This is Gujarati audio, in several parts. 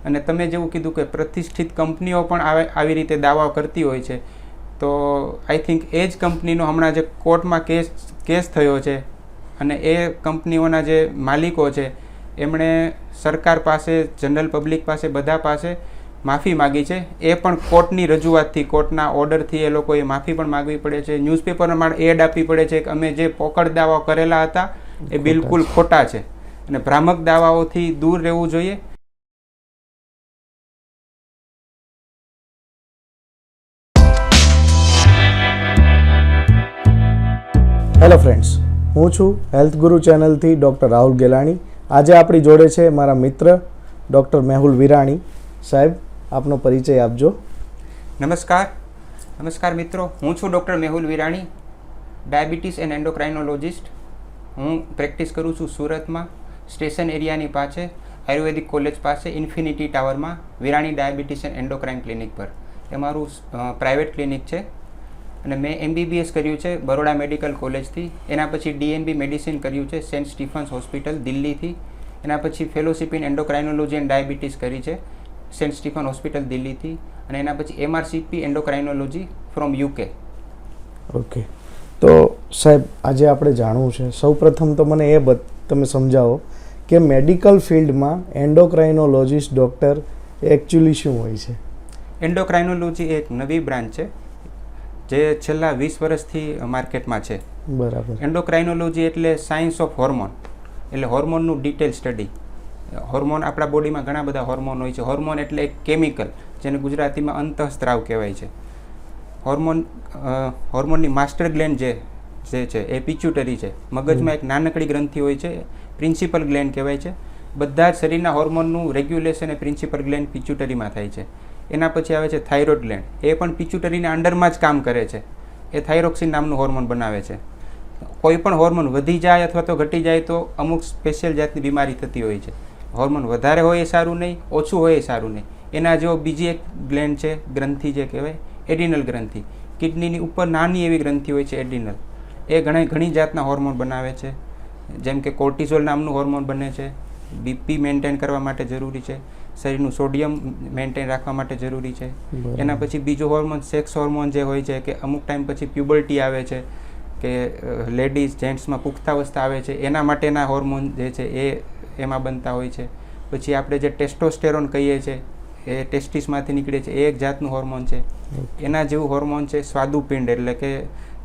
અને તમે જેવું કીધું કે પ્રતિષ્ઠિત કંપનીઓ પણ આવી રીતે દાવાઓ કરતી હોય છે, તો આઈ થિંક એ જ કંપનીનો હમણાં જે કોર્ટમાં કેસ થયો છે અને એ કંપનીઓના જે માલિકો છે એમણે સરકાર પાસે, જનરલ પબ્લિક પાસે, બધા પાસે માફી માગી છે. એ પણ કોર્ટની રજૂઆતથી, કોર્ટના ઓર્ડરથી એ લોકોએ માફી પણ માગવી પડે છે. ન્યૂઝપેપરમાં એડ આપવી પડે છે કે અમે જે પોકળ દાવાઓ કરેલા હતા એ બિલકુલ ખોટા છે અને ભ્રામક દાવાઓથી દૂર રહેવું જોઈએ. હેલો ફ્રેન્ડ્સ, હું છું હેલ્થ ગુરુ ચેનલથી ડૉક્ટર રાહુલ ગેલાણી. આજે આપણી જોડે છે મારા મિત્ર ડૉક્ટર મેહુલ વિરાણી. સાહેબ, આપનો પરિચય આપજો. નમસ્કાર મિત્રો, હું છું doctor Mehul Virani, diabetes and endocrinologist. હું પ્રેક્ટિસ કરું છું સુરતમાં, સ્ટેશન એરિયાની પાસે, આયુર્વેદિક કોલેજ પાસે, ઇન્ફિનિટી ટાવરમાં, Virani diabetes and endocrine clinic પર. એ મારું પ્રાઇવેટ ક્લિનિક છે અને મેં MBBS કર્યું છે બરોડા મેડિકલ કોલેજથી. એના પછી DNB મેડિસિન કર્યું છે સેન્ટ સ્ટીફન્સ હોસ્પિટલ દિલ્હીથી. એના પછી ફેલોશિપ ઇન એન્ડોક્રાઇનોલોજી એન્ડ ડાયાબિટીસ કરી છે સેન્ટ સ્ટીફન હોસ્પિટલ દિલ્હીથી. અને એના પછી MRCP એન્ડોક્રાઇનોલોજી ફ્રોમ UK. ઓકે, તો સાહેબ આજે આપણે જાણવું છે, સૌપ્રથમ તો મને તમે સમજાવો કે મેડિકલ ફિલ્ડમાં એન્ડોક્રાઇનોલોજીસ્ટ ડૉક્ટર એકચ્યુઅલી શું હોય છે? એન્ડોક્રાઇનોલોજી એક નવી બ્રાન્ચ છે જે છેલ્લા 20 વર્ષથી માર્કેટમાં છે. બરાબર. એન્ડોક્રાઇનોલોજી એટલે સાયન્સ ઓફ હોર્મોન, એટલે હોર્મોનનું ડિટેલ સ્ટડી. હોર્મોન, આપણા બોડીમાં ઘણા બધા હોર્મોન હોય છે. હોર્મોન એટલે એક કેમિકલ, જેને ગુજરાતીમાં અંતઃસ્ત્રાવ કહેવાય છે. હોર્મોનની માસ્ટર ગ્લેન્ડ જે છે એ પિચ્યુટરી છે. મગજમાં એક નાનકડી ગ્રંથિ હોય છે, પ્રિન્સિપલ ગ્લેન્ડ કહેવાય છે. બધા જ શરીરના હોર્મોનનું રેગ્યુલેશન એ પ્રિન્સિપલ ગ્લેન્ડ પિચ્યુટરીમાં થાય છે. એના પછી આવે છે થાઇરોઇડ ગ્લેન્ડ, એ પણ પિચ્યુટરીના અંડરમાં જ કામ કરે છે. એ થાઇરોક્સિન નામનું હોર્મોન બનાવે છે. કોઈ પણ હોર્મોન વધી જાય અથવા તો ઘટી જાય તો અમુક સ્પેશિયલ જાતની બીમારી થતી હોય છે. હોર્મોન વધારે હોય એ સારું નહીં, ઓછું હોય એ સારું નહીં. એના જેવો બીજી એક ગ્લેન્ડ છે, ગ્રંથિ જે કહેવાય એડિનલ ગ્રંથિ. કિડનીની ઉપર નાની એવી ગ્રંથિ હોય છે એડિનલ. એ ઘણી જાતના હોર્મોન બનાવે છે, જેમ કે કોર્ટિઝોલ નામનું હોર્મોન બને છે, BP મેન્ટેન કરવા માટે જરૂરી છે, શરીરનું સોડિયમ મેન્ટેન રાખવા માટે જરૂરી છે. એના પછી બીજો હોર્મોન સેક્સ હોર્મોન જે હોય છે કે અમુક ટાઈમ પછી પ્યુબર્ટી આવે છે કે લેડીઝ જેન્ટ્સમાં પુખ્તાવસ્થા આવે છે, એના માટેના હોર્મોન જે છે એ એમાં બનતા હોય છે. પછી આપણે જે ટેસ્ટોસ્ટેરોન કહીએ છીએ એ ટેસ્ટિસમાંથી નીકળે છે, એ એક જાતનું હોર્મોન છે. એના જેવું હોર્મોન છે સ્વાદુપિંડ એટલે કે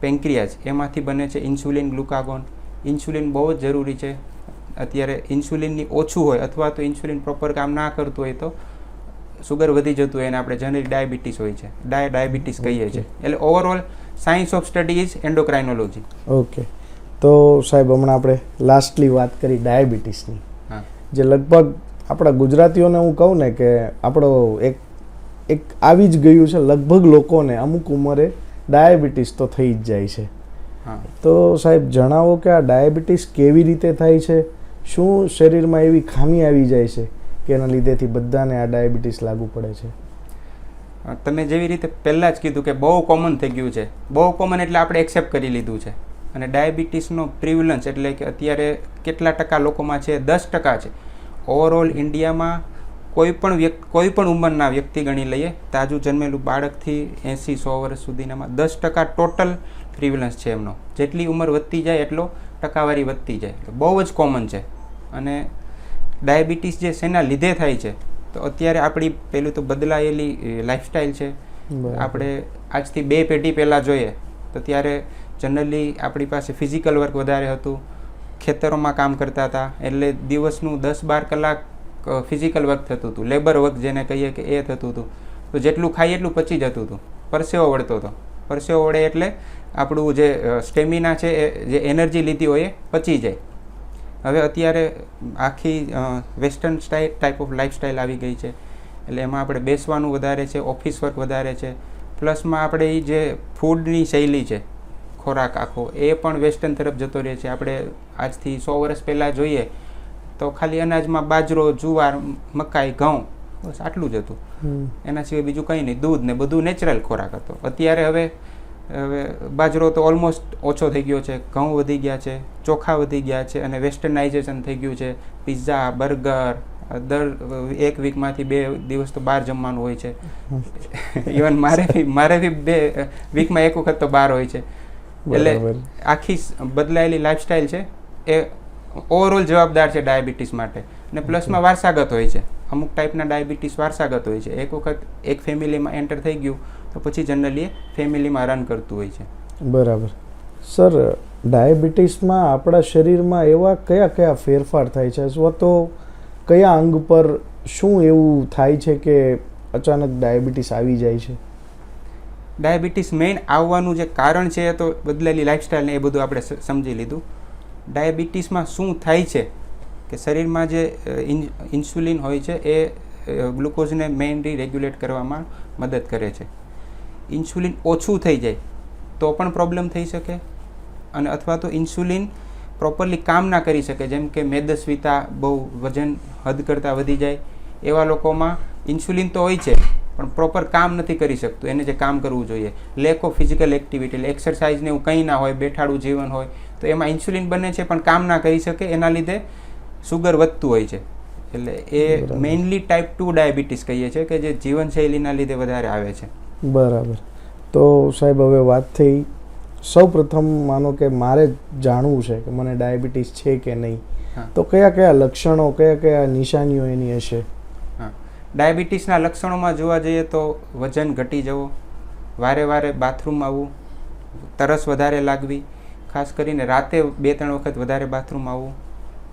પેન્ક્રિયાઝ, એમાંથી બને છે ઇન્સ્યુલિન, ગ્લુકાગોન. ઇન્સ્યુલિન બહુ જ જરૂરી છે. અત્યારે ઇન્સ્યુલિનની ઓછું હોય અથવા તો ઇન્સ્યુલિન પ્રોપર કામ ના કરતું હોય તો સુગર વધી જતું હોય એને આપણે જનરલી ડાયાબિટીસ હોય છે, ડાયાબિટીસ કહીએ છીએ. એટલે overall science of study is endocrinology. Okay, તો સાહેબ હમણાં આપણે લાસ્ટલી વાત કરી ડાયાબિટીસની, જે લગભગ આપણા ગુજરાતીઓને હું કહું ને કે આપણો એક આવી જ ગયું છે, લગભગ લોકોને અમુક ઉંમરે ડાયાબિટીસ તો થઈ જ જાય છે. તો સાહેબ જણાવો કે આ ડાયાબિટીસ કેવી રીતે થાય છે? શું શરીરમાં એવી ખામી આવી જાય છે કે એના લીધેથી બધાને આ ડાયાબિટીસ લાગુ પડે છે? તમે જેવી રીતે પહેલાં જ કીધું કે બહુ કોમન થઈ ગયું છે. બહુ કોમન એટલે આપણે એક્સેપ્ટ કરી લીધું છે. અને ડાયાબિટીસનો પ્રિવલન્સ એટલે કે અત્યારે કેટલા ટકા લોકોમાં છે? 10% છે. ઓવરઓલ ઇન્ડિયામાં કોઈ પણ ઉંમરના વ્યક્તિ ગણી લઈએ, તાજું જન્મેલું બાળકથી 80-100 વર્ષ સુધીનામાં 10% ટોટલ પ્રિવલન્સ છે એમનો. જેટલી ઉંમર વધતી જાય એટલો ટકાવારી વધતી જાય. બહુ જ કોમન છે. અને ડાયાબિટીસ જે શેના લીધે થાય છે, તો અત્યારે આપણી પહેલું તો બદલાયેલી લાઈફસ્ટાઈલ છે. આપણે આજથી 2 પેઢી પહેલાં જોઈએ તો ત્યારે જનરલી આપણી પાસે ફિઝિકલ વર્ક વધારે હતું, ખેતરોમાં કામ કરતા હતા, એટલે દિવસનું 10-12 કલાક ફિઝિકલ વર્ક થતું હતું, લેબર વર્ક જેને કહીએ કે એ થતું હતું. તો જેટલું ખાઈએ એટલું પચી જતું હતું, પરસેવો વળતો હતો. પરસેવો વળે એટલે આપણું જે સ્ટેમિના છે, જે એનર્જી લીધી હોય એ પચી જાય. હવે અત્યારે આખી વેસ્ટર્ન ટાઈપ ઓફ લાઈફસ્ટાઈલ આવી ગઈ છે, એટલે એમાં આપણે બેસવાનું વધારે છે, ઓફિસ વર્ક વધારે છે, પ્લસમાં આપણે એ જે ફૂડની શૈલી છે, ખોરાક આખો એ પણ વેસ્ટર્ન તરફ જતો રહે છે. આપણે આજથી 100 વર્ષ પહેલાં જોઈએ તો ખાલી અનાજમાં બાજરો, જુવાર, મકાઈ, ઘઉં, બસ આટલું જ હતું. એના સિવાય બીજું કંઈ નહીં. દૂધ ને બધું નેચરલ ખોરાક હતો. અત્યારે હવે બાજરો તો ઓલમોસ્ટ ઓછો થઈ ગયો છે, ઘઉં વધી ગયા છે, ચોખા વધી ગયા છે અને વેસ્ટર્નાઇઝેશન થઈ ગયું છે. પિઝા, બર્ગર, એક વીકમાંથી 2 દિવસ તો બહાર જમવાનું હોય છે. ઇવન મારે બી 2 વીકમાં એક વખત તો બહાર હોય છે. એટલે આખી બદલાયેલી લાઈફસ્ટાઈલ છે એ ઓવરઓલ જવાબદાર છે ડાયાબિટીસ માટે. અને પ્લસમાં વારસાગત હોય છે. અમુક ટાઈપના ડાયાબિટીસ વારસાગત હોય છે. એક વખત એક ફેમિલીમાં એન્ટર થઈ ગયું તો પછી જનરલી ફેમિલીમાં રન કરતું હોય છે. બરાબર. સર, ડાયાબિટીસમાં આપણા શરીરમાં એવા કયા ફેરફાર થાય છે અથવા તો કયા અંગ પર શું એવું થાય છે કે અચાનક ડાયાબિટીસ આવી જાય છે? ડાયાબિટીસ મેઇન આવવાનું જે કારણ છે એ તો બદલેલી લાઈફસ્ટાઈલ ને એ બધું આપણે સમજી લીધું. ડાયાબિટીસમાં શું થાય છે કે શરીરમાં જે ઇન્સ્યુલિન હોય છે એ ગ્લુકોઝને મેઇનલી રેગ્યુલેટ કરવામાં મદદ કરે છે. ઇન્સ્યુલિન ઓછું થઈ જાય તો પણ પ્રોબ્લેમ થઈ શકે, અને અથવા તો ઇન્સ્યુલિન પ્રોપરલી કામ ના કરી શકે, જેમ કે મેદસ્વીતા, બહુ વજન હદ કરતાં વધી જાય, એવા લોકોમાં ઇન્સ્યુલિન તો હોય છે પણ પ્રોપર કામ નથી કરી શકતું એને જે કામ કરવું જોઈએ. લેક ઓફ ફિઝિકલ એક્ટિવિટી, એટલે એક્સરસાઇઝને એવું કંઈ ના હોય, બેઠાડું જીવન હોય, તો એમાં ઇન્સ્યુલિન બને છે પણ કામ ના કરી શકે, એના લીધે સુગર વધતું હોય છે. એટલે એ મેઇનલી ટાઈપ 2 ડાયાબિટીસ કહીએ છીએ કે જે જીવનશૈલીના લીધે વધારે આવે છે. બરાબર. તો સાહેબ, હવે વાત થઈ, સૌ પ્રથમ માનો કે મારે જાણવું છે કે મને ડાયાબિટીસ છે કે નહીં, તો કયા લક્ષણો, કયા નિશાનીઓ એની હશે? ડાયાબિટીસના લક્ષણોમાં જોવા જઈએ તો વજન ઘટી જવું, વારે બાથરૂમ આવવું, તરસ વધારે લાગવી, ખાસ કરીને રાતે 2-3 વખત વધારે બાથરૂમ આવવું,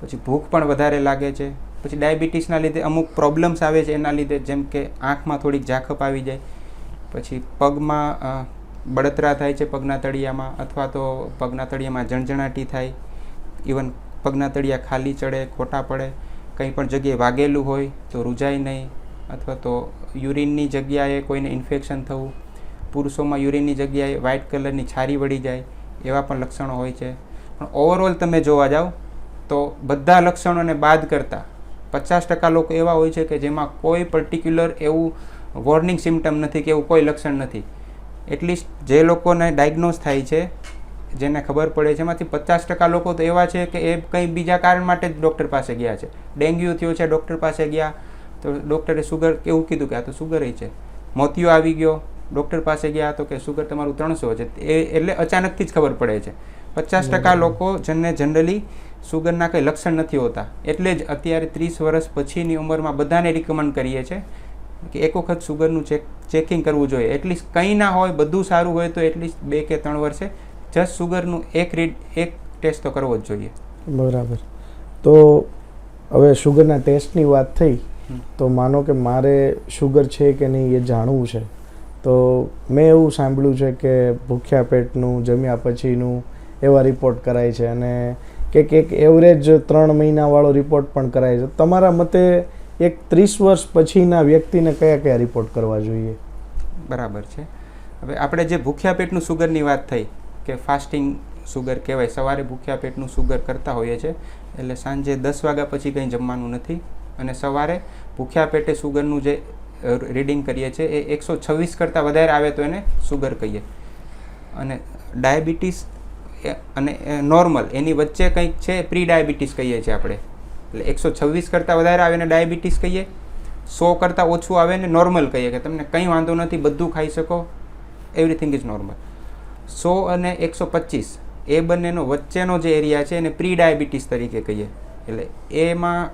પછી ભૂખ પણ વધારે લાગે છે. પછી ડાયાબિટીસના લીધે અમુક પ્રોબ્લેમ્સ આવે છે એના લીધે, જેમ કે આંખમાં થોડીક ઝાંખપ આવી જાય, પછી પગમાં બળતરા થાય છે પગના તળિયામાં, અથવા તો પગના તળિયામાં જણજણાટી થાય, ઇવન પગના તળિયા ખાલી ચડે, ખોટા પડે, કંઈ પણ જગ્યાએ વાગેલું હોય તો રૂજાય નહીં, અથવા તો યુરિનની જગ્યાએ કોઈને ઇન્ફેક્શન થવું, પુરુષોમાં યુરિનની જગ્યાએ વ્હાઇટ કલરની છારી વળી જાય, એવા પણ લક્ષણો હોય છે. પણ ઓવરઓલ તમે જોવા જાઓ તો બધા લક્ષણોને બાદ કરતાં 50% લોકો એવા હોય છે કે જેમાં કોઈ પર્ટિક્યુલર એવું વોર્નિંગ સિમ્ટમ નથી કે એવું કોઈ લક્ષણ નથી. એટલીસ્ટ જે લોકોને ડાયગ્નોઝ થાય છે, જેને ખબર પડે છે, એમાંથી 50% લોકો તો એવા છે કે એ કંઈ બીજા કારણ માટે જ ડૉક્ટર પાસે ગયા છે. ડેન્ગ્યુ થયો છે, ડૉક્ટર પાસે ગયા તો ડૉક્ટરે સુગર એવું કીધું કે આ તો સુગર છે. મોતિયો આવી ગયો, ડૉક્ટર પાસે ગયા તો કે સુગર તમારું 300 છે. એટલે અચાનકથી જ ખબર પડે છે. 50% લોકો જેને જનરલી સુગરના કંઈ લક્ષણ નથી હોતા. એટલે જ અત્યારે 30 વર્ષ પછીની ઉંમરમાં બધાને રિકમેન્ડ કરીએ છીએ કે એક વખત સુગરનું ચેકિંગ કરવું જોઈએ. એટલીસ્ટ કંઈ ના હોય, બધું સારું હોય તો એટલીસ્ટ 2 કે 3 વર્ષે જસ્ટ સુગરનું એક ટેસ્ટ તો કરવો જ જોઈએ. બરાબર. તો હવે સુગરના ટેસ્ટની વાત થઈ, તો માનો કે મારે સુગર છે કે નહીં એ જાણવું છે, તો મેં એવું સાંભળ્યું છે કે ભૂખ્યા પેટનું, જમ્યા પછીનું એવા રિપોર્ટ કરાય છે, અને એક એવરેજ 3 મહિનાવાળો રિપોર્ટ પણ કરાય છે. તમારા મતે એક 30 વર્ષ પછીના વ્યક્તિને કયા રિપોર્ટ કરવા જોઈએ? બરાબર છે. હવે આપણે જે ભૂખ્યા પેટનું સુગરની વાત થઈ કે ફાસ્ટિંગ સુગર કહેવાય, સવારે ભૂખ્યા પેટનું સુગર કરતા હોઈએ છીએ, એટલે સાંજે 10 વાગ્યા પછી કંઈ જમવાનું નથી, અને સવારે ભૂખ્યા પેટે સુગરનું જે રીડિંગ કરીએ છીએ એ 126 કરતાં વધારે આવે તો એને સુગર કહીએ. અને ડાયાબિટીસ અને નોર્મલ એની વચ્ચે કંઈક છે, પ્રી ડાયાબિટીસ કહીએ છીએ આપણે. એટલે 126 કરતાં વધારે આવે ને ડાયાબિટીસ કહીએ, 100 કરતાં ઓછું આવે ને નોર્મલ કહીએ, કે તમને કંઈ વાંધો નથી, બધું ખાઈ શકો, એવરીથિંગ ઇઝ નોર્મલ. 100 અને 125 એ બંનેનો વચ્ચેનો જે એરિયા છે એને પ્રી ડાયાબિટીસ તરીકે કહીએ. એટલે એમાં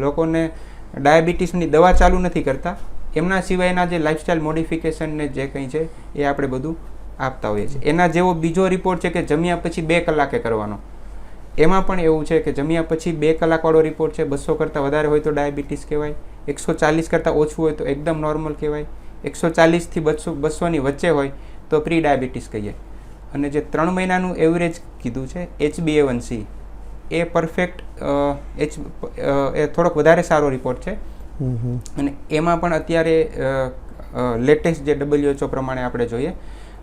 લોકોને ડાયાબિટીસની દવા ચાલુ નથી કરતા, એમના સિવાયના જે લાઇફસ્ટાઈલ મોડિફિકેશન ને જે કંઈ છે એ આપણે બધું આપતા હોઈએ છીએ. એના જેવો બીજો રિપોર્ટ છે કે જમ્યા પછી 2 કલાકે કરવાનો. એમાં પણ એવું છે કે જમ્યા પછી 2 કલાકવાળો રિપોર્ટ છે, 200 કરતાં વધારે હોય તો ડાયાબિટીસ કહેવાય, 140 કરતાં ઓછું હોય તો એકદમ નોર્મલ કહેવાય, 140 થી 200ની વચ્ચે હોય તો પ્રી ડાયાબિટીસ કહીએ. અને જે 3 મહિનાનું એવરેજ કીધું છે HbA1c, એ પરફેક્ટ એ થોડોક વધારે સારો રિપોર્ટ છે. અને એમાં પણ અત્યારે લેટેસ્ટ જે WHO પ્રમાણે આપણે જોઈએ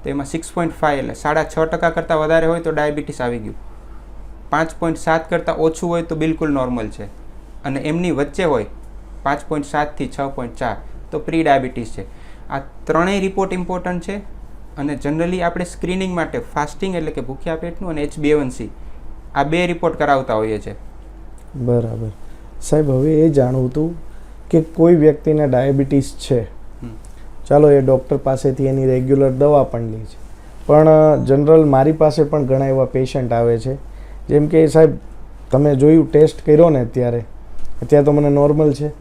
તો એમાં 6.5 એટલે 6.5% કરતાં વધારે હોય તો ડાયાબિટીસ આવી ગયું, 5.7 કરતાં ઓછું હોય તો બિલકુલ નોર્મલ છે, અને એમની વચ્ચે હોય 5.7 થી 6.4 તો પ્રી ડાયાબિટીસ છે. આ ત્રણેય રિપોર્ટ ઇમ્પોર્ટન્ટ છે. અને જનરલી આપણે સ્ક્રીનિંગ માટે ફાસ્ટિંગ એટલે કે ભૂખ્યા પેટનું અને HbA1c આ 2 રિપોર્ટ કરાવતા હોઈએ છીએ. બરાબર. સાહેબ હવે એ જાણવું હતું કે કોઈ વ્યક્તિને ડાયાબિટીસ છે, ચાલો એ ડૉક્ટર પાસેથી એની રેગ્યુલર દવા પણ લે છે, પણ જનરલ મારી પાસે પણ ઘણા એવા પેશન્ટ આવે છે જેમ કે સાહેબ તમે જોયું ટેસ્ટ કર્યો ને અત્યારે તો મને નોર્મલ છે,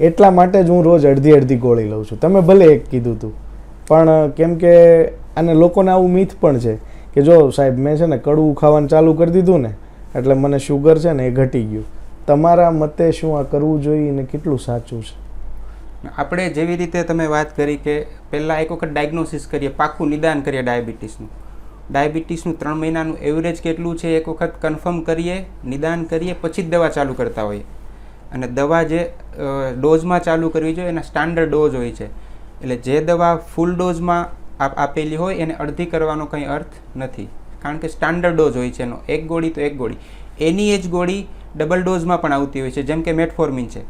એટલા માટે જ હું રોજ અડધી ગોળી લઉં છું. તમે ભલે એક કીધું હતું, પણ કેમ કે અને લોકોને આવું મિથ પણ છે કે જો સાહેબ મેં છે ને કડવું ખાવાનું ચાલુ કરી દીધું ને એટલે મને શુગર છે ને એ ઘટી ગયું. તમારા મતે શું આ કરવું જોઈએ ને કેટલું સાચું છે? આપણે જેવી રીતે તમે વાત કરી કે પહેલાં એક વખત ડાયગ્નોસિસ કરીએ, પાક્કું નિદાન કરીએ ડાયાબિટીસનું 3 મહિનાનું એવરેજ કેટલું છે એક વખત કન્ફર્મ કરીએ, નિદાન કરીએ, પછી જ દવા ચાલુ કરતા હોઈએ. અને દવા જે ડોઝમાં ચાલુ કરવી જોઈએ એના સ્ટાન્ડર્ડ ડોઝ હોય છે, એટલે જે દવા ફૂલ ડોઝમાં આપેલી હોય એને અડધી કરવાનો કંઈ અર્થ નથી, કારણ કે સ્ટાન્ડર્ડ ડોઝ હોય છે એનો, 1 ગોળી તો 1 ગોળી. એની જ ગોળી ડબલ ડોઝમાં પણ આવતી હોય છે, જેમ કે મેટફોર્મિન છે,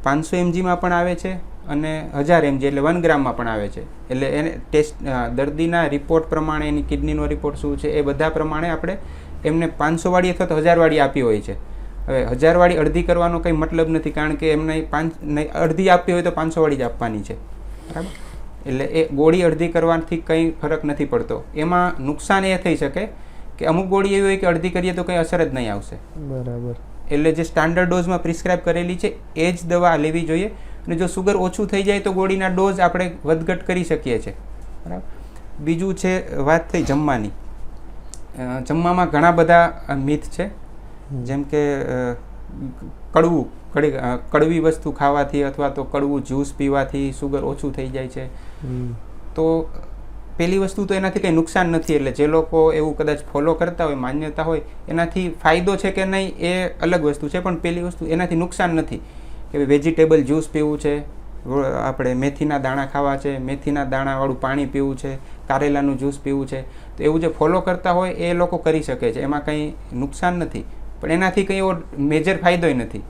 500 mgમાં પણ આવે છે અને 1000 mg એટલે 1 ગ્રામમાં પણ આવે છે. એટલે એને ટેસ્ટ દર્દીના રિપોર્ટ પ્રમાણે, એની કિડનીનો રિપોર્ટ શું છે એ બધા પ્રમાણે આપણે એમને 500 વાળી અથવા તો 1000 વાળી આપી હોય છે. હવે 1000 વાળી અડધી કરવાનો કંઈ મતલબ નથી, કારણ કે એમને અડધી આપવી હોય તો 500 વાળી જ આપવાની છે, બરાબર? એટલે એ ગોળી અડધી કરવાથી કંઈ ફરક નથી પડતો. એમાં નુકસાન એ થઈ શકે કે અમુક ગોળી એવી હોય કે અડધી કરીએ તો કંઈ અસર જ નહીં આવશે, બરાબર. એટલે જે સ્ટાન્ડર્ડ ડોઝમાં પ્રિસ્ક્રાઇબ કરેલી છે એ જ દવા લેવી જોઈએ. અને જો સુગર ઓછું થઈ જાય તો ગોળીના ડોઝ આપણે વધઘટ કરી શકીએ છીએ, બરાબર. બીજું છે વાત થઈ જમવાની. જમવામાં ઘણા બધા મિથ છે, જેમ કે કડવી વસ્તુ ખાવાથી અથવા તો કડવું જ્યુસ પીવાથી સુગર ઓછું થઈ જાય છે. તો પહેલી વસ્તુ તો એનાથી કંઈ નુકસાન નથી, એટલે જે લોકો એવું કદાચ ફોલો કરતા હોય, માન્યતા હોય, એનાથી ફાયદો છે કે નહીં એ અલગ વસ્તુ છે, પણ પહેલી વસ્તુ એનાથી નુકસાન નથી કે વેજીટેબલ જ્યુસ પીવું છે, આપણે મેથીના દાણા ખાવા છે, મેથીના દાણાવાળું પાણી પીવું છે, કારેલાનું જ્યુસ પીવું છે. તો એવું જે ફોલો કરતા હોય એ લોકો કરી શકે છે, એમાં કંઈ નુકસાન નથી, પણ એનાથી કંઈ એવો મેજર ફાયદોય નથી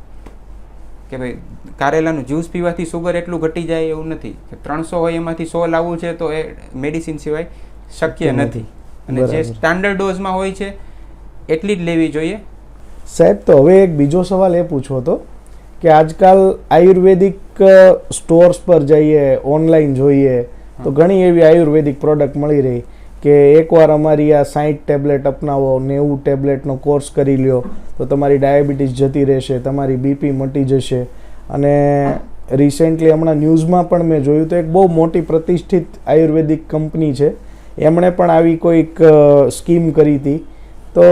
કે ભાઈ કારેલાનું જ્યુસ પીવાથી સુગર એટલું ઘટી જાય એવું નથી. 300 હોય એમાંથી 100 લાવવું છે તો એ મેડિસિન સિવાય શક્ય નથી, અને જે સ્ટાન્ડર્ડ ડોઝમાં હોય છે એટલી જ લેવી જોઈએ. સાહેબ તો હવે એક બીજો સવાલ એ પૂછવો હતો કે આજકાલ આયુર્વેદિક સ્ટોર્સ પર જઈએ, ઓનલાઈન જોઈએ તો ઘણી એવી આયુર્વેદિક પ્રોડક્ટ મળી રહી કે એકવાર અમારી આ 60 ટેબ્લેટ અપનાવો, 90 ટેબ્લેટનો કોર્સ કરી લ્યો તો તમારી ડાયાબિટીસ જતી રહેશે, તમારી બીપી મટી જશે. અને રિસેન્ટલી હમણાં ન્યૂઝમાં પણ મેં જોયું તો એક બહુ મોટી પ્રતિષ્ઠિત આયુર્વેદિક કંપની છે, એમણે પણ આવી કોઈક સ્કીમ કરી હતી. તો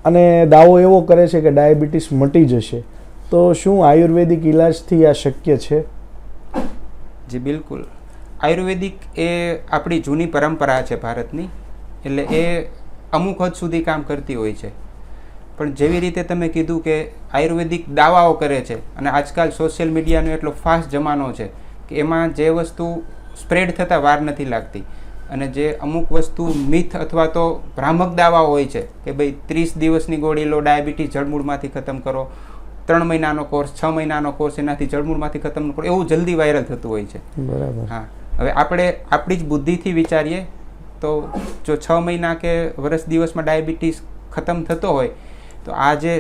અને દાવો એવો કરે છે કે ડાયાબિટીસ મટી જશે. તો શું આયુર્વેદિક ઇલાજથી આ શક્ય છે? જી બિલકુલ. આયુર્વેદિક એ આપણી જૂની પરંપરા છે ભારતની, એટલે એ અમુક હદ સુધી કામ કરતી હોય છે. પણ જેવી રીતે તમે કીધું કે આયુર્વેદિક દાવાઓ કરે છે, અને આજકાલ સોશિયલ મીડિયાનો એટલો ફાસ્ટ જમાનો છે કે એમાં જે વસ્તુ સ્પ્રેડ થતાં વાર નથી લાગતી, અને જે અમુક વસ્તુ મિથ અથવા તો ભ્રામક દાવાઓ હોય છે કે ભાઈ 30 દિવસની ગોળી લો, ડાયાબિટીસ જળમૂળમાંથી ખતમ કરો, 3 મહિનાનો કોર્સ, 6 મહિનાનો કોર્સ, એનાથી જળમૂળમાંથી ખતમ કરો, એવું જલ્દી વાયરલ થતું હોય છે. બરાબર. હા, હવે આપણે આપણી જ બુદ્ધિથી વિચારીએ તો જો 6 મહિના કે વર્ષ દિવસમાં ડાયાબિટીસ ખતમ થતો હોય તો આ જે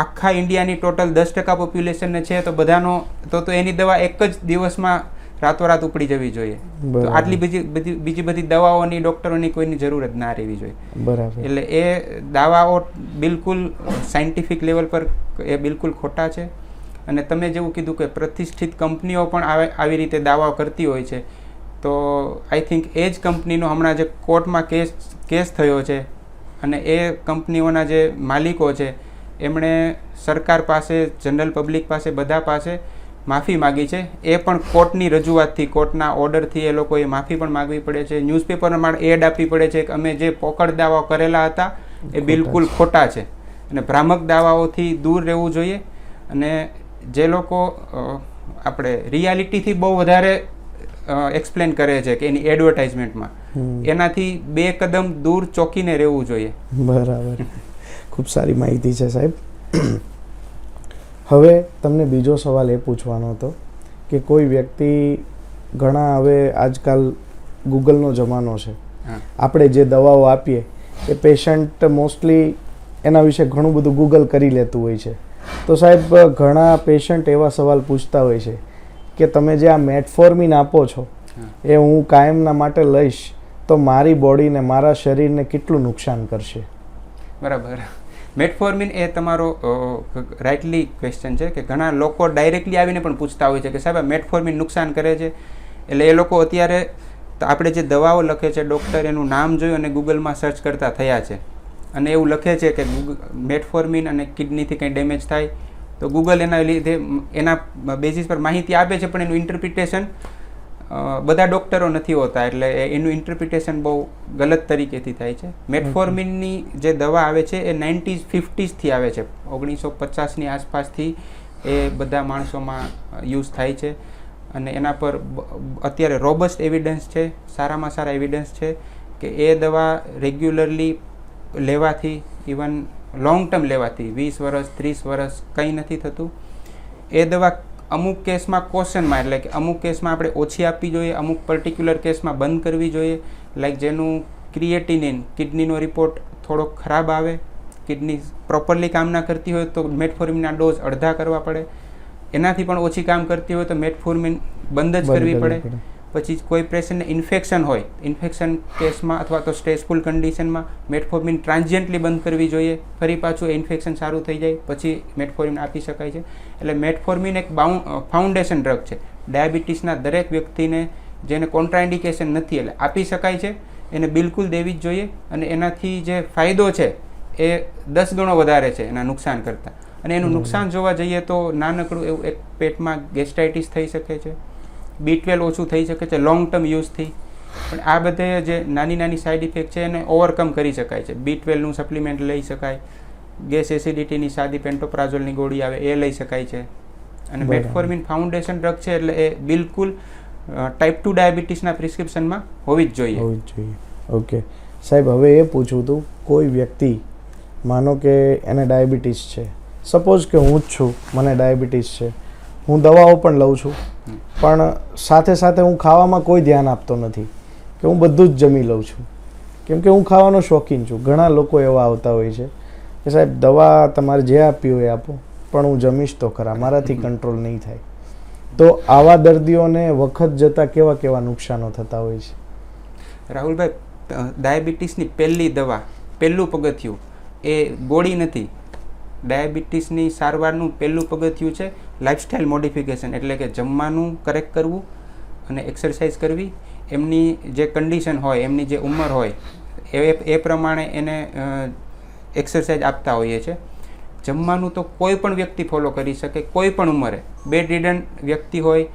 આખા ઇન્ડિયાની ટોટલ 10% પોપ્યુલેશનને છે તો બધાનો તો એની દવા એક જ દિવસમાં રાતોરાત ઉપડી જવી જોઈએ. તો આટલી બીજી બધી દવાઓની, ડૉક્ટરોની કોઈની જરૂર જ ના રહેવી જોઈએ. બરાબર. એટલે એ દાવાઓ બિલકુલ સાયન્ટિફિક લેવલ પર એ બિલકુલ ખોટા છે. અને તમે જેવું કીધું કે પ્રતિષ્ઠિત કંપનીઓ પણ આવી રીતે દાવાઓ કરતી હોય છે, તો આઈ થિંક એ જ કંપનીનો હમણાં જે કોર્ટમાં કેસ થયો છે, અને એ કંપનીઓના જે માલિકો છે એમણે સરકાર પાસે, જનરલ પબ્લિક પાસે, બધા પાસે માફી માગી છે. એ પણ કોર્ટની રજૂઆતથી, કોર્ટના ઓર્ડરથી એ લોકોએ માફી પણ માગવી પડે છે. ન્યૂઝપેપરમાં એડ આપવી પડે છે કે અમે જે પોકળ દાવાઓ કરેલા હતા એ બિલકુલ ખોટા છે, અને ભ્રામક દાવાઓથી દૂર રહેવું જોઈએ. અને જે લોકો આપણે રિયાલિટીથી બહુ વધારે એક્સપ્લેન કરે છે કે એની એડવર્ટાઇઝમેન્ટમાં, એનાથી 2 કદમ દૂર ચોંકીને રહેવું જોઈએ. બરાબર. ખૂબ સારી માહિતી છે સાહેબ. હવે તમને બીજો સવાલ એ પૂછવાનો હતો કે કોઈ વ્યક્તિ, ઘણા હવે આજકાલ ગૂગલનો જમાનો છે, આપણે જે દવાઓ આપીએ એ પેશન્ટ મોસ્ટલી એના વિશે ઘણું બધું ગૂગલ કરી લેતું હોય છે, તો સાહેબ ઘણા પેશન્ટ એવા સવાલ પૂછતા હોય છે કે તમે જે આ મેટફોર્મિન આપો છો એ હું કાયમના માટે લઈશ તો મારી બોડીને મારા શરીરને કેટલું નુકસાન કરશે? બરાબર. મેટફોર્મિન એ તમારો રાઇટલી ક્વેશ્ચન છે કે ઘણા લોકો ડાયરેક્ટલી આવીને પણ પૂછતા હોય છે કે સાહેબ મેટફોર્મિન નુકસાન કરે છે. એટલે એ લોકો અત્યારે આપણે જે દવાઓ લખે છે ડૉક્ટર એનું નામ જોયું અને ગૂગલમાં સર્ચ કરતા થયા છે અને એવું લખે છે કે મેટફોર્મિન અને કિડનીથી કંઈ ડેમેજ થાય તો ગૂગલ એના લીધે એના બેઝિસ પર માહિતી આપે છે, પણ એનું ઇન્ટરપ્રિટેશન બધા ડૉક્ટરો નથી હોતા, એટલે એનું ઇન્ટરપ્રિટેશન બહુ ગલત તરીકેથી થાય છે. મેટફોર્મિનની જે દવા આવે છે એ 1950થી આવે છે, 1950ની આસપાસથી એ બધા માણસોમાં યુઝ થાય છે અને એના પર અત્યારે રોબસ્ટ એવિડન્સ છે, સારામાં સારા એવિડન્સ છે કે એ દવા રેગ્યુલરલી લેવાથી, ઇવન લોંગ ટર્મ લેવાથી 20 વર્ષ 30 વર્ષ કંઈ નથી થતું. એ દવા અમુક કેસમાં કોશનમાં, એટલે કે અમુક કેસમાં આપણે ઓછી આપવી જોઈએ, અમુક પર્ટિક્યુલર કેસમાં બંધ કરવી જોઈએ. લાઈક જેનું ક્રિએટિનિન કિડનીનો રિપોર્ટ થોડોક ખરાબ આવે, કિડની પ્રોપરલી કામ ના કરતી હોય તો મેટફોર્મિનના ડોઝ અડધા કરવા પડે. એનાથી પણ ઓછી કામ કરતી હોય તો મેટફોર્મિન બંધ જ કરવી પડે. પછી કોઈ પેશન્ટને ઇન્ફેક્શન હોય, ઇન્ફેક્શન કેસમાં અથવા તો સ્ટ્રેસફુલ કન્ડિશનમાં મેટફોર્મિન ટ્રાન્ઝિયન્ટલી બંધ કરવી જોઈએ. ફરી પાછું એ ઇન્ફેક્શન સારું થઈ જાય પછી મેટફોર્મિન આપી શકાય છે. એટલે મેટફોર્મિન એક ફાઉન્ડેશન ડ્રગ છે. ડાયાબિટીસના દરેક વ્યક્તિને જેને કોન્ટ્રાઇન્ડિકેશન નથી એટલે આપી શકાય છે, એને બિલકુલ દેવી જ જોઈએ. અને એનાથી જે ફાયદો છે એ 10 ગણો વધારે છે એના નુકસાન કરતાં. અને એનું નુકસાન જોવા જઈએ તો નાનકડું એવું એક પેટમાં ગેસ્ટ્રાઇટિસ થઈ શકે છે, B12 ઓછું થઈ શકે છે લોંગ ટર્મ યુઝથી. પણ આ બધે જે નાની નાની સાઇડ ઇફેક્ટ છે એને ઓવરકમ કરી શકાય છે. B12નું સપ્લિમેન્ટ લઈ શકાય, ગેસ એસિડિટીની સાદી પેન્ટોપ્રાઝોલની ગોળી આવે એ લઈ શકાય છે. અને મેટફોર્મિન ફાઉન્ડેશન ડ્રગ છે એટલે એ બિલકુલ ટાઈપ 2 ડાયાબિટીસના પ્રિસ્ક્રિપ્શનમાં હોવી જ જોઈએ. ઓકે સાહેબ, હવે એ પૂછવું હતું, કોઈ વ્યક્તિ માનો કે એને ડાયાબિટીસ છે, સપોઝ કે હું જ છું, મને ડાયાબિટીસ છે, હું દવાઓ પણ લઉં છું, પણ સાથે સાથે હું ખાવામાં કોઈ ધ્યાન આપતો નથી કે હું બધું જ જમી લઉં છું, કેમ કે હું ખાવાનો શોખીન છું. ઘણા લોકો એવા આવતા હોય છે કે સાહેબ દવા તમારે જે આપી હોય આપો, પણ હું જમીશ તો ખરા, મારાથી કંટ્રોલ નહીં થાય. તો આવા દર્દીઓને વખત જતાં કેવા કેવા નુકસાનો થતા હોય છે? રાહુલભાઈ, ડાયાબિટીસની પહેલી દવા, પહેલું પગથિયું એ ગોળી નથી. ડાયાબિટીસની સારવારનું પહેલું પગથિયું છે લાઇફસ્ટાઇલ મોડિફિકેશન, એટલે કે જમવાનું કરેક્ટ કરવું અને એક્સરસાઇઝ કરવી. એમની જે કન્ડિશન હોય, એમની જે ઉંમર હોય એ પ્રમાણે એને એક્સરસાઇઝ આપતા હોઈએ છીએ. જમવાનું તો કોઈ પણ વ્યક્તિ ફોલો કરી શકે, કોઈ પણ ઉંમરે. બેડ રિડન વ્યક્તિ હોય,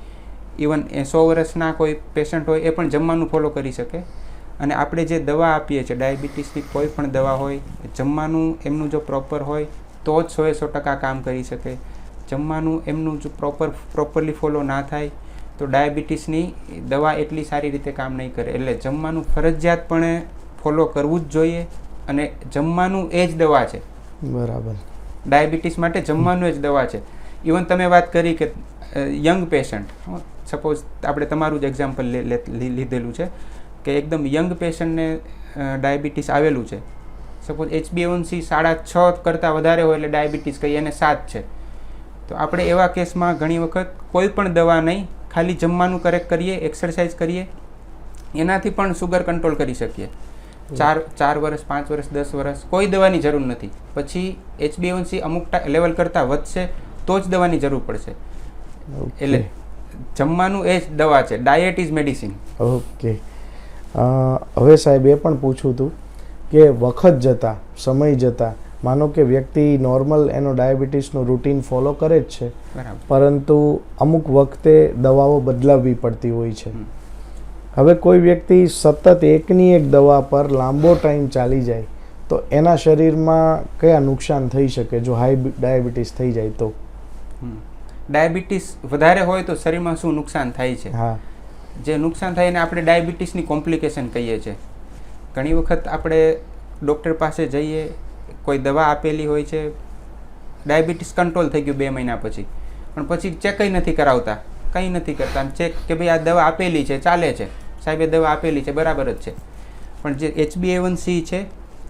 ઇવન 100 વર્ષના કોઈ પેશન્ટ હોય એ પણ જમવાનું ફોલો કરી શકે. અને આપણે જે દવા આપીએ છીએ ડાયાબિટીસની કોઈ પણ દવા હોય, જમવાનું એમનું જો પ્રોપર હોય તો જ 100% કામ કરી શકે. જમવાનું એમનું જો પ્રોપરલી ફોલો ના થાય તો ડાયાબિટીસની દવા એટલી સારી રીતે કામ નહીં કરે. એટલે જમવાનું ફરજિયાતપણે ફોલો કરવું જ જોઈએ અને જમવાનું એ જ દવા છે. બરાબર. ડાયાબિટીસ માટે જમવાનું એ જ દવા છે. ઇવન તમે વાત કરી કે યંગ પેશન્ટ, સપોઝ આપણે તમારું જ એક્ઝામ્પલ લીધેલું છે કે એકદમ યંગ પેશન્ટને ડાયાબિટીસ આવેલું છે. સપોઝ HbA1c 6.5 કરતાં વધારે હોય એટલે ડાયાબિટીસ કહીએ અને 7 છે, તો આપણે એવા કેસમાં ઘણી વખત કોઈ પણ દવા નહીં, ખાલી જમવાનું કરેક્ટ કરીએ, એક્સરસાઇઝ કરીએ, એનાથી પણ સુગર કંટ્રોલ કરી શકીએ. 4 વર્ષ 5 વર્ષ 10 વર્ષ કોઈ દવાની જરૂર નથી. પછી HbA1c અમુક લેવલ કરતાં વધશે તો જ દવાની જરૂર પડશે. એટલે જમવાનું એ જ દવા છે. Diet is medicine. ઓકે. હવે સાહેબ એ પણ પૂછવું હતું કે વખત જતાં, સમય જતાં, માનો કે વ્યક્તિ નોર્મલ એનો ડાયાબિટીસનું રૂટીન ફોલો કરે જ છે, પરંતુ અમુક વખતે દવાઓ બદલાવવી પડતી હોય છે. હવે કોઈ વ્યક્તિ સતત એકની એક દવા પર લાંબો ટાઈમ ચાલી જાય તો એના શરીરમાં કયા નુકસાન થઈ શકે જો હાઈ ડાયાબિટીસ થઈ જાય તો? ડાયાબિટીસ વધારે હોય તો શરીરમાં શું નુકસાન થાય છે? હા, જે નુકસાન થાય એને આપણે ડાયાબિટીસની કોમ્પ્લિકેશન કહીએ છીએ. ઘણી વખત આપણે ડૉક્ટર પાસે જઈએ, કોઈ દવા આપેલી હોય છે, ડાયાબિટીસ કંટ્રોલ થઈ ગયું 2 મહિના પછી, પણ પછી ચેકય નથી કરાવતા, કંઈ નથી કરતા. ચેક કે ભાઈ આ દવા આપેલી છે, ચાલે છે, સાહેબે દવા આપેલી છે, બરાબર જ છે, પણ જે HbA1c છે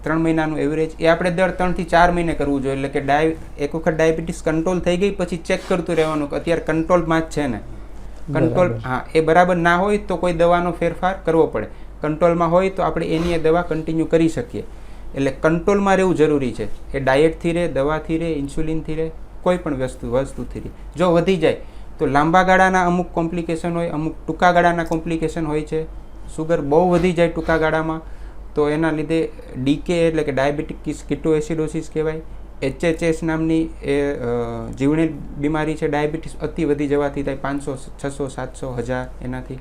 3 મહિનાનું એવરેજ એ આપણે દર 3 થી 4 મહિને કરવું જોઈએ. એટલે કે એક વખત ડાયાબિટીસ કંટ્રોલ થઈ ગઈ પછી ચેક કરતું રહેવાનું કે અત્યારે કંટ્રોલમાં જ છે ને. કંટ્રોલ હા એ બરાબર ના હોય તો કોઈ દવાનો ફેરફાર કરવો પડે. કંટ્રોલમાં હોય તો આપણે એની એ દવા કન્ટિન્યુ કરી શકીએ. એટલે કંટ્રોલમાં રહેવું જરૂરી છે. એ ડાયટથી રહે, દવાથી રહે, ઇન્સ્યુલિનથી રહે, કોઈ પણ વસ્તુથી રહે. જો વધી જાય તો લાંબા ગાળાના અમુક કોમ્પ્લિકેશન હોય, અમુક ટૂંકા ગાળાના કોમ્પ્લિકેશન હોય છે. સુગર બહુ વધી જાય ટૂંકા ગાળામાં તો એના લીધે ડીકે એટલે કે ડાયાબિટીક કિટોએસિડોસિસ કહેવાય. HHS નામની એ જીવણી બીમારી છે. ડાયાબિટીસ અતિ વધી જવાથી થાય 500, 600, 700, 1000 એનાથી.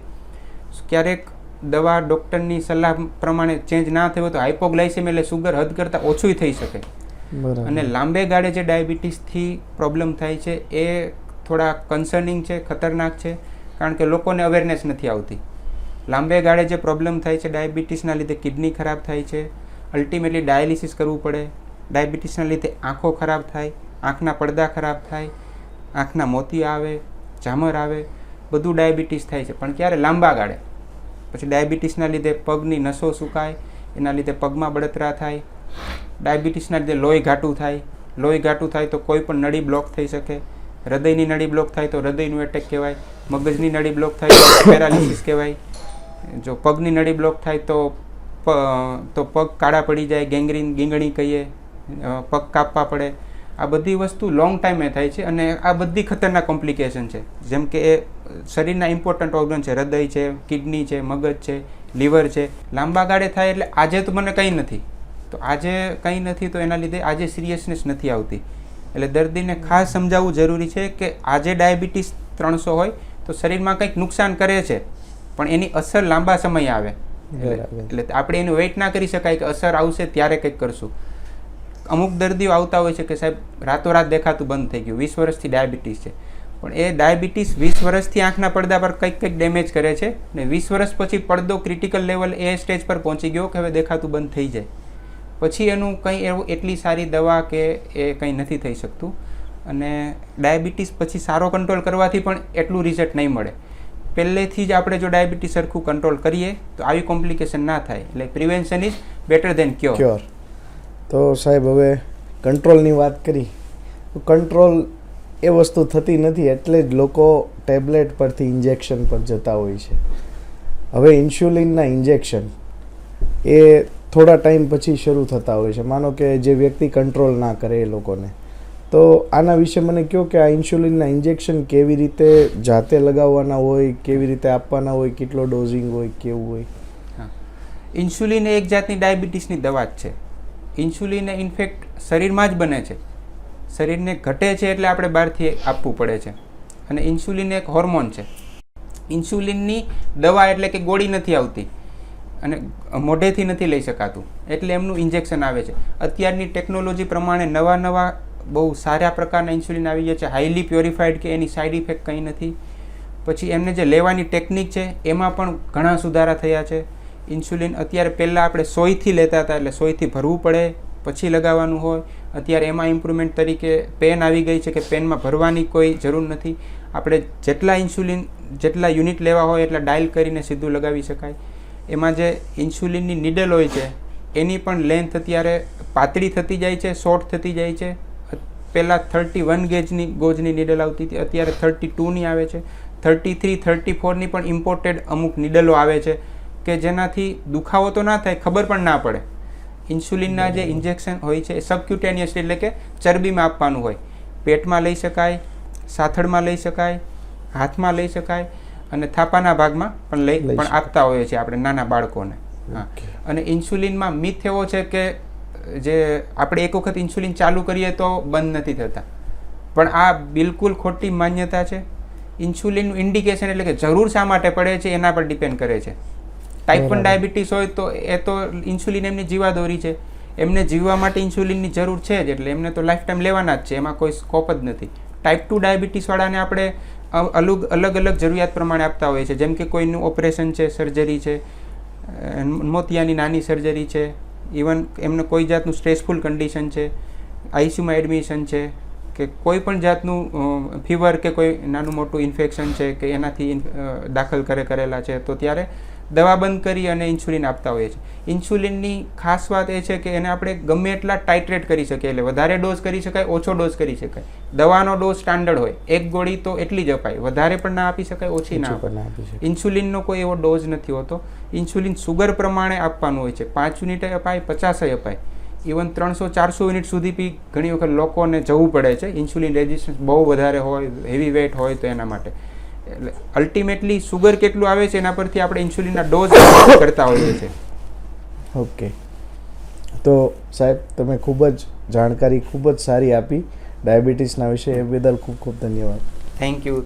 ક્યારેક દવા ડૉક્ટરની સલાહ પ્રમાણે ચેન્જ ના થયો તો હાઇપોગ્લાયસેમિયા એટલે સુગર હદ કરતાં ઓછું થઈ શકે. અને લાંબે ગાળે જે ડાયાબિટીસથી પ્રોબ્લેમ થાય છે એ થોડા કન્સર્નિંગ છે, ખતરનાક છે, કારણ કે લોકોને અવેરનેસ નથી આવતી. લાંબે ગાળે જે પ્રોબ્લેમ થાય છે ડાયાબિટીસના લીધે કિડની ખરાબ થાય છે, અલ્ટિમેટલી ડાયાલિસિસ કરવું પડે. ડાયાબિટીસના લીધે આંખો ખરાબ થાય, આંખના પડદા ખરાબ થાય, આંખના મોતી આવે, ઝામર આવે, બધું ડાયાબિટીસ થાય છે. પણ ક્યારે? લાંબા ગાળે. પછી ડાયાબિટીસના લીધે પગની નસો સુકાય, એના લીધે પગમાં બળતરા થાય. ડાયાબિટીસના લીધે લોહી ઘાટું થાય. લોહી ઘાટું થાય તો કોઈ પણ નળી બ્લોક થઈ શકે. હૃદયની નળી બ્લોક થાય તો હૃદયનું એટેક કહેવાય. મગજની નળી બ્લોક થાય તો પેરાલિસિસ કહેવાય. જો પગની નળી બ્લોક થાય તો પગ કાળા પડી જાય, ગીંગણી કહીએ, પગ કાપવા પડે. આ બધી વસ્તુ લોંગ ટાઈમે થાય છે અને આ બધી ખતરનાક કોમ્પ્લિકેશન છે. જેમ કે એ શરીરના ઇમ્પોર્ટન્ટ ઓર્ગન છે, હૃદય છે, કિડની છે, મગજ છે, લીવર છે. લાંબા ગાળે થાય એટલે આજે તો મને કંઈ નથી, તો આજે કંઈ નથી તો એના લીધે આજે સિરિયસનેસ નથી આવતી. એટલે દર્દીને ખાસ સમજાવવું જરૂરી છે કે આજે ડાયાબિટીસ 300 હોય તો શરીરમાં કંઈક નુકસાન કરે છે, પણ એની અસર લાંબા સમય આવે. એટલે આપણે એનું વેઇટ ના કરી શકાય કે અસર આવશે ત્યારે કંઈક કરશું. અમુક દર્દીઓ આવતા હોય છે કે સાહેબ રાતોરાત દેખાતું બંધ થઈ ગયું, 20 વર્ષથી ડાયાબિટીસ છે, પણ એ ડાયાબિટીસ 20 વર્ષથી આંખના પડદા પર કંઈક ડેમેજ કરે છે ને 20 વર્ષ પછી પડદો ક્રિટિકલ લેવલ એ સ્ટેજ પર પહોંચી ગયો કે હવે દેખાતું બંધ થઈ જાય, પછી એનું કંઈ એવું એટલી સારી દવા કે એ કંઈ નથી થઈ શકતું. અને ડાયાબિટીસ પછી સારો કંટ્રોલ કરવાથી પણ એટલું રિઝલ્ટ નહીં મળે. પહેલેથી જ આપણે જો ડાયાબિટીસ સરખું કંટ્રોલ કરીએ તો આવી કોમ્પ્લિકેશન ના થાય. એટલે prevention is better than cure. તો સાહેબ હવે કંટ્રોલની વાત કરી તો કંટ્રોલ એ વસ્તુ થતી નથી, એટલે જ લોકો ટેબ્લેટ પરથી ઇન્જેક્શન પર જતા હોય છે. હવે ઇન્સ્યુલિનના ઇન્જેક્શન એ થોડા ટાઈમ પછી શરૂ થતા હોય છે. માનો કે જે વ્યક્તિ કંટ્રોલ ના કરે એ લોકોને, તો આના વિશે મને કહો કે આ ઇન્સ્યુલિનના ઇન્જેક્શન કેવી રીતે જાતે લગાવવાના હોય, કેવી રીતે આપવાના હોય, કેટલો ડોઝિંગ હોય, કેવું હોય? હા, ઇન્સ્યુલિન એ એક જાતની ડાયાબિટીસની દવા જ છે. ઇન્સ્યુલિન એ ઇન્ફેક્ટ શરીરમાં જ બને છે. શરીરને ઘટે છે એટલે આપણે બહારથી આપવું પડે છે. અને ઇન્સ્યુલિન એક હોર્મોન છે. ઇન્સ્યુલિનની દવા એટલે કે ગોળી નથી આવતી અને મોઢેથી નથી લઈ શકાતું, એટલે એમનું ઇન્જેક્શન આવે છે. અત્યારની ટેકનોલોજી પ્રમાણે નવા બહુ સારા પ્રકારના ઇન્સ્યુલિન આવી ગયા છે, હાઈલી પ્યોરિફાઈડ, કે એની સાઇડ ઇફેક્ટ કંઈ નથી. પછી એમને જે લેવાની ટેકનિક છે એમાં પણ ઘણા સુધારા થયા છે. ઇન્સ્યુલિન અત્યારે પહેલાં આપણે સોયથી લેતા હતા, એટલે સોયથી ભરવું પડે પછી લગાવવાનું હોય. અત્યારે એમાં ઇમ્પ્રુવમેન્ટ તરીકે પેન આવી ગઈ છે કે પેનમાં ભરવાની કોઈ જરૂર નથી. આપણે જેટલા યુનિટ લેવા હોય એટલા ડાયલ કરીને સીધું લગાવી શકાય. એમાં જે ઇન્સ્યુલિનની નીડલ હોય છે એની પણ લેન્થ અત્યારે પાતળી થતી જાય છે, શોર્ટ થતી જાય છે. પહેલાં 31 ગોજની નીડલ આવતી હતી, અત્યારે 32ની આવે છે. 33, 34ની પણ ઇમ્પોર્ટેડ અમુક નીડલો આવે છે કે જેનાથી દુખાવો તો ના થાય, ખબર પણ ના પડે. ઇન્સ્યુલિનના જે ઇન્જેક્શન હોય છે એ સબક્યુટેનિયસ એટલે કે ચરબીમાં આપવાનું હોય. પેટમાં લઈ શકાય, સાથળમાં લઈ શકાય, હાથમાં લઈ શકાય અને થાપાના ભાગમાં પણ આપતા હોઈએ છીએ આપણે નાના બાળકોને. હા, અને ઇન્સ્યુલિનમાં મિથ એવો છે કે જે આપણે એક વખત ઇન્સ્યુલિન ચાલુ કરીએ તો બંધ નથી થતા, પણ આ બિલકુલ ખોટી માન્યતા છે. ઇન્સ્યુલિનનું ઇન્ડિકેશન એટલે કે જરૂર શા માટે પડે છે એના પર ડિપેન્ડ કરે છે. ટાઈપ 1 ડાયાબિટીસ હોય તો એ તો ઇન્સ્યુલિન એમની જીવાદોરી છે, એમને જીવવા માટે ઇન્સ્યુલિનની જરૂર છે જ, એટલે એમને તો લાઈફ ટાઈમ લેવાના જ છે, એમાં કોઈ સ્કોપ જ નથી. ટાઈપ 2 ડાયાબિટીસવાળાને આપણે અલગ જરૂરિયાત પ્રમાણે આપતા હોઈએ છીએ. જેમ કે કોઈનું ઓપરેશન છે, સર્જરી છે, મોતિયાની નાની સર્જરી છે, ઇવન એમને કોઈ જાતનું સ્ટ્રેસફુલ કન્ડિશન છે, આઈસીયુમાં એડમિશન છે, કે કોઈ પણ જાતનું ફીવર કે કોઈ નાનું મોટું ઇન્ફેક્શન છે કે એનાથી દાખલ કરેલા છે, તો ત્યારે દવા બંધ કરી અને ઇન્સ્યુલિન આપતા હોઈએ છીએ. ઇન્સ્યુલિનની ખાસ વાત એ છે કે એને આપણે ગમે એટલા ટાઇટ્રેટ કરી શકીએ, એટલે વધારે ડોઝ કરી શકાય, ઓછો ડોઝ કરી શકાય. દવાનો ડોઝ સ્ટાન્ડર્ડ હોય, એક ગોળી તો એટલી જ અપાય, વધારે પણ ના આપી શકાય, ઓછી ના અપાય. ઇન્સ્યુલિનનો કોઈ એવો ડોઝ નથી હોતો. ઇન્સ્યુલિન સુગર પ્રમાણે આપવાનું હોય છે. 5 યુનિટે અપાય, 50 અપાય, ઇવન 300-400 યુનિટ સુધી બી ઘણી વખત લોકોને જવું પડે છે. ઇન્સ્યુલિન રેઝિસ્ટન્સ બહુ વધારે હોય, હેવી વેટ હોય તો એના માટે. એટલે અલ્ટિમેટલી સુગર કેટલું આવે છે એના પરથી આપણે ઇન્સ્યુલિનના ડોઝ કરતા હોઈએ છીએ. ઓકે, તો સાહેબ તમે ખૂબ જ જાણકારી ખૂબ જ સારી આપી ડાયાબિટીસના વિશે, એ બદલ ખૂબ ખૂબ ધન્યવાદ. Thank you.